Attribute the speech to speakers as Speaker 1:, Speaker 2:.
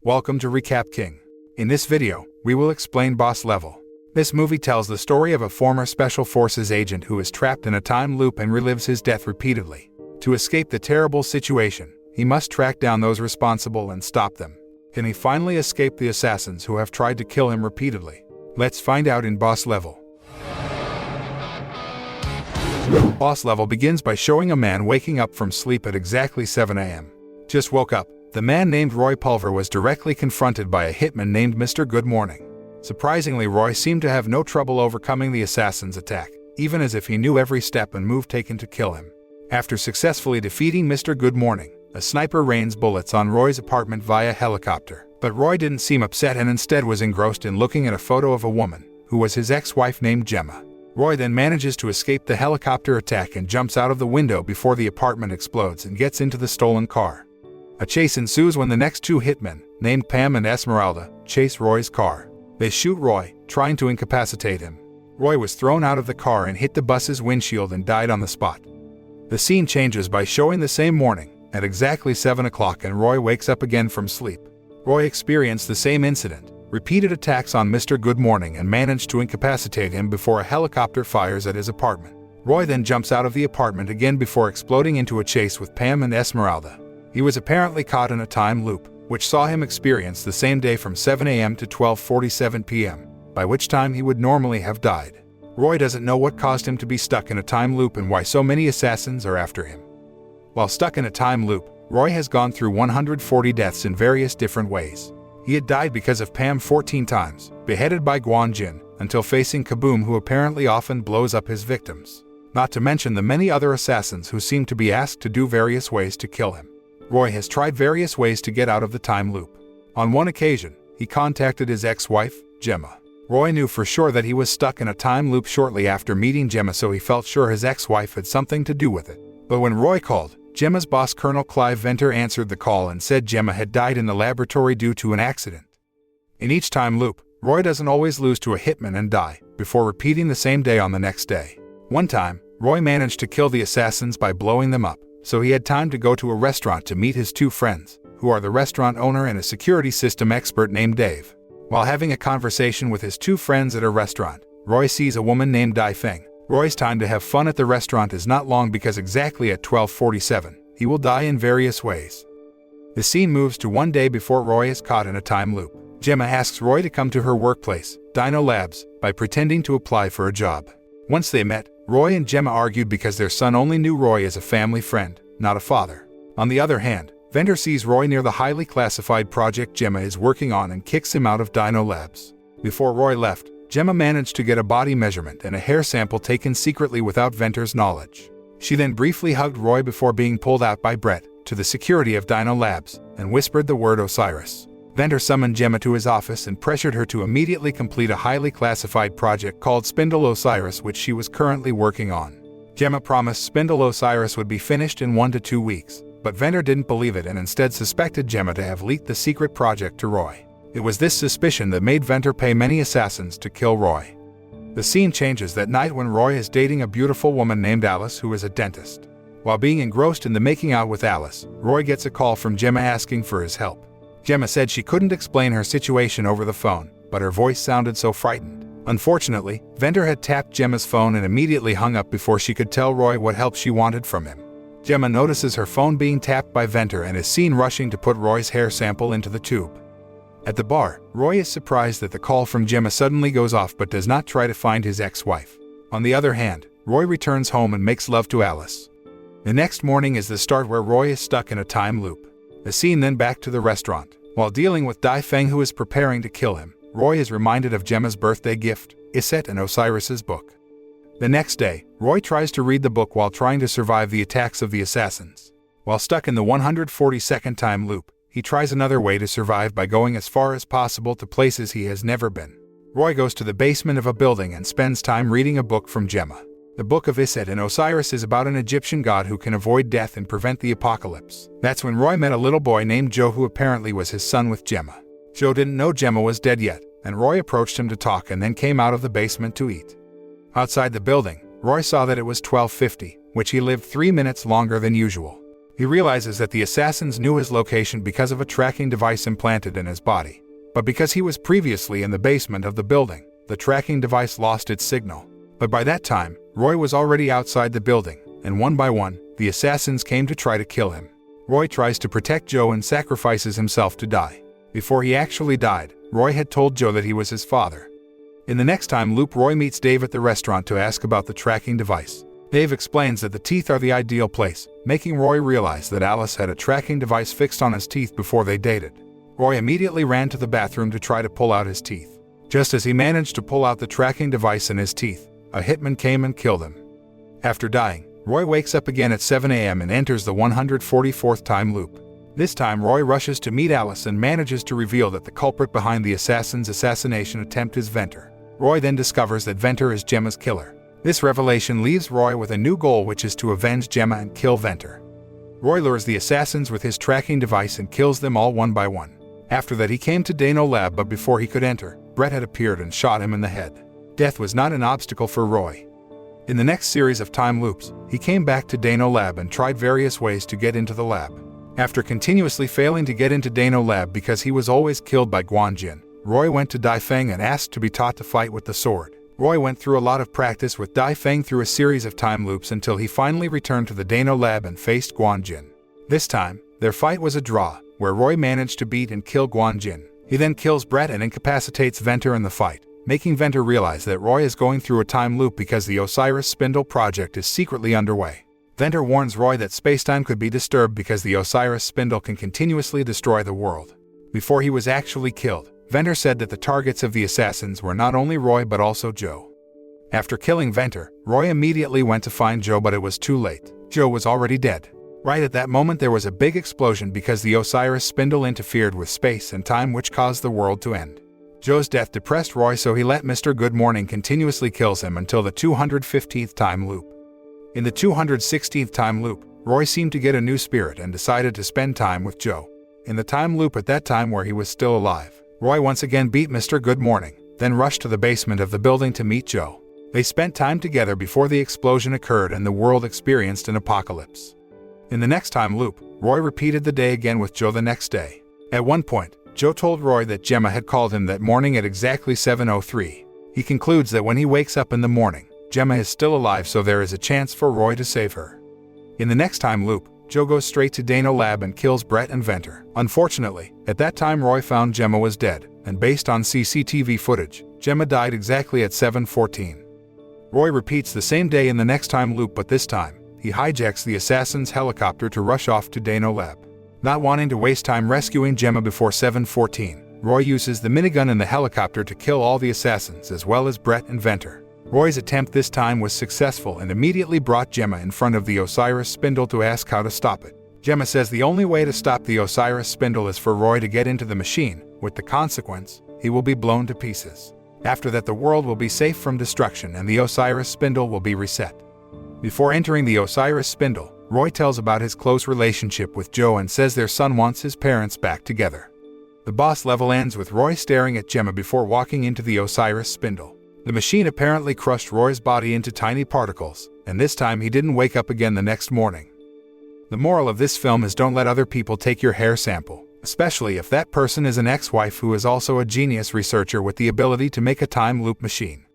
Speaker 1: Welcome to Recap King. In this video, we will explain Boss Level. This movie tells the story of a former Special Forces agent who is trapped in a time loop and relives his death repeatedly. To escape the terrible situation, he must track down those responsible and stop them. Can he finally escape the assassins who have tried to kill him repeatedly? Let's find out in Boss Level. Boss Level begins by showing a man waking up from sleep at exactly 7 a.m. Just woke up. The man named Roy Pulver was directly confronted by a hitman named Mr. Good Morning. Surprisingly, Roy seemed to have no trouble overcoming the assassin's attack, even as if he knew every step and move taken to kill him. After successfully defeating Mr. Good Morning, a sniper rains bullets on Roy's apartment via helicopter. But Roy didn't seem upset and instead was engrossed in looking at a photo of a woman, who was his ex-wife named Gemma. Roy then manages to escape the helicopter attack and jumps out of the window before the apartment explodes and gets into the stolen car. A chase ensues when the next two hitmen, named Pam and Esmeralda, chase Roy's car. They shoot Roy, trying to incapacitate him. Roy was thrown out of the car and hit the bus's windshield and died on the spot. The scene changes by showing the same morning, at exactly 7 o'clock, and Roy wakes up again from sleep. Roy experienced the same incident, repeated attacks on Mr. Good Morning, and managed to incapacitate him before a helicopter fires at his apartment. Roy then jumps out of the apartment again before exploding into a chase with Pam and Esmeralda. He was apparently caught in a time loop, which saw him experience the same day from 7 a.m. to 12:47 p.m., by which time he would normally have died. Roy doesn't know what caused him to be stuck in a time loop and why so many assassins are after him. While stuck in a time loop, Roy has gone through 140 deaths in various different ways. He had died because of Pam 14 times, beheaded by Guan Jin, until facing Kaboom, who apparently often blows up his victims. Not to mention the many other assassins who seem to be asked to do various ways to kill him. Roy has tried various ways to get out of the time loop. On one occasion, he contacted his ex-wife, Gemma. Roy knew for sure that he was stuck in a time loop shortly after meeting Gemma, so he felt sure his ex-wife had something to do with it. But when Roy called, Gemma's boss Colonel Clive Venter answered the call and said Gemma had died in the laboratory due to an accident. In each time loop, Roy doesn't always lose to a hitman and die, before repeating the same day on the next day. One time, Roy managed to kill the assassins by blowing them up, so he had time to go to a restaurant to meet his two friends, who are the restaurant owner and a security system expert named Dave. While having a conversation with his two friends at a restaurant, Roy sees a woman named Dai Feng. Roy's time to have fun at the restaurant is not long because exactly at 12:47, he will die in various ways. The scene moves to one day before Roy is caught in a time loop. Gemma asks Roy to come to her workplace, Dino Labs, by pretending to apply for a job. Once they met, Roy and Gemma argued because their son only knew Roy as a family friend, not a father. On the other hand, Venter sees Roy near the highly classified project Gemma is working on and kicks him out of Dino Labs. Before Roy left, Gemma managed to get a body measurement and a hair sample taken secretly without Venter's knowledge. She then briefly hugged Roy before being pulled out by Brett, to the security of Dino Labs, and whispered the word Osiris. Venter summoned Gemma to his office and pressured her to immediately complete a highly classified project called Spindle Osiris, which she was currently working on. Gemma promised Spindle Osiris would be finished in 1 to 2 weeks, but Venter didn't believe it and instead suspected Gemma to have leaked the secret project to Roy. It was this suspicion that made Venter pay many assassins to kill Roy. The scene changes that night when Roy is dating a beautiful woman named Alice who is a dentist. While being engrossed in the making out with Alice, Roy gets a call from Gemma asking for his help. Gemma said she couldn't explain her situation over the phone, but her voice sounded so frightened. Unfortunately, Venter had tapped Gemma's phone and immediately hung up before she could tell Roy what help she wanted from him. Gemma notices her phone being tapped by Venter and is seen rushing to put Roy's hair sample into the tube. At the bar, Roy is surprised that the call from Gemma suddenly goes off but does not try to find his ex-wife. On the other hand, Roy returns home and makes love to Alice. The next morning is the start where Roy is stuck in a time loop. The scene then back to the restaurant. While dealing with Dai Feng, who is preparing to kill him, Roy is reminded of Gemma's birthday gift, Iset and Osiris's book. The next day, Roy tries to read the book while trying to survive the attacks of the assassins. While stuck in the 142nd time loop, he tries another way to survive by going as far as possible to places he has never been. Roy goes to the basement of a building and spends time reading a book from Gemma. The Book of Iset and Osiris is about an Egyptian god who can avoid death and prevent the apocalypse. That's when Roy met a little boy named Joe who apparently was his son with Gemma. Joe didn't know Gemma was dead yet, and Roy approached him to talk and then came out of the basement to eat. Outside the building, Roy saw that it was 12:50, which he lived 3 minutes longer than usual. He realizes that the assassins knew his location because of a tracking device implanted in his body. But because he was previously in the basement of the building, the tracking device lost its signal. But by that time, Roy was already outside the building, and one by one, the assassins came to try to kill him. Roy tries to protect Joe and sacrifices himself to die. Before he actually died, Roy had told Joe that he was his father. In the next time loop, Roy meets Dave at the restaurant to ask about the tracking device. Dave explains that the teeth are the ideal place, making Roy realize that Alice had a tracking device fixed on his teeth before they dated. Roy immediately ran to the bathroom to try to pull out his teeth. Just as he managed to pull out the tracking device in his teeth, a hitman came and killed him. After dying, Roy wakes up again at 7 a.m. and enters the 144th time loop. This time Roy rushes to meet Alice and manages to reveal that the culprit behind the assassin's assassination attempt is Venter. Roy then discovers that Venter is Gemma's killer. This revelation leaves Roy with a new goal, which is to avenge Gemma and kill Venter. Roy lures the assassins with his tracking device and kills them all one by one. After that he came to Dano Lab, but before he could enter, Brett had appeared and shot him in the head. Death was not an obstacle for Roy. In the next series of time loops, he came back to Dano Lab and tried various ways to get into the lab. After continuously failing to get into Dano Lab because he was always killed by Guanjin, Roy went to Dai Feng and asked to be taught to fight with the sword. Roy went through a lot of practice with Dai Feng through a series of time loops until he finally returned to the Dano Lab and faced Guanjin. This time, their fight was a draw, where Roy managed to beat and kill Guanjin. He then kills Brett and incapacitates Venter in the fight, making Venter realize that Roy is going through a time loop because the Osiris Spindle project is secretly underway. Venter warns Roy that spacetime could be disturbed because the Osiris Spindle can continuously destroy the world. Before he was actually killed, Venter said that the targets of the assassins were not only Roy but also Joe. After killing Venter, Roy immediately went to find Joe, but it was too late. Joe was already dead. Right at that moment there was a big explosion because the Osiris Spindle interfered with space and time, which caused the world to end. Joe's death depressed Roy, so he let Mr. Good Morning continuously kills him until the 215th time loop. In the 216th time loop, Roy seemed to get a new spirit and decided to spend time with Joe. In the time loop at that time where he was still alive, Roy once again beat Mr. Good Morning, then rushed to the basement of the building to meet Joe. They spent time together before the explosion occurred and the world experienced an apocalypse. In the next time loop, Roy repeated the day again with Joe the next day. At one point, Joe told Roy that Gemma had called him that morning at exactly 7:03. He concludes that when he wakes up in the morning, Gemma is still alive, so there is a chance for Roy to save her. In the next time loop, Joe goes straight to Dano Lab and kills Brett and Venter. Unfortunately, at that time Roy found Gemma was dead, and based on CCTV footage, Gemma died exactly at 7:14. Roy repeats the same day in the next time loop, but this time, he hijacks the assassin's helicopter to rush off to Dano Lab. Not wanting to waste time rescuing Gemma before 7:14, Roy uses the minigun in the helicopter to kill all the assassins as well as Brett and Venter. Roy's attempt this time was successful and immediately brought Gemma in front of the Osiris Spindle to ask how to stop it. Gemma says the only way to stop the Osiris Spindle is for Roy to get into the machine, with the consequence, he will be blown to pieces. After that the world will be safe from destruction and the Osiris Spindle will be reset. Before entering the Osiris Spindle, Roy tells about his close relationship with Joe and says their son wants his parents back together. The boss level ends with Roy staring at Gemma before walking into the Osiris Spindle. The machine apparently crushed Roy's body into tiny particles, and this time he didn't wake up again the next morning. The moral of this film is don't let other people take your hair sample, especially if that person is an ex-wife who is also a genius researcher with the ability to make a time loop machine.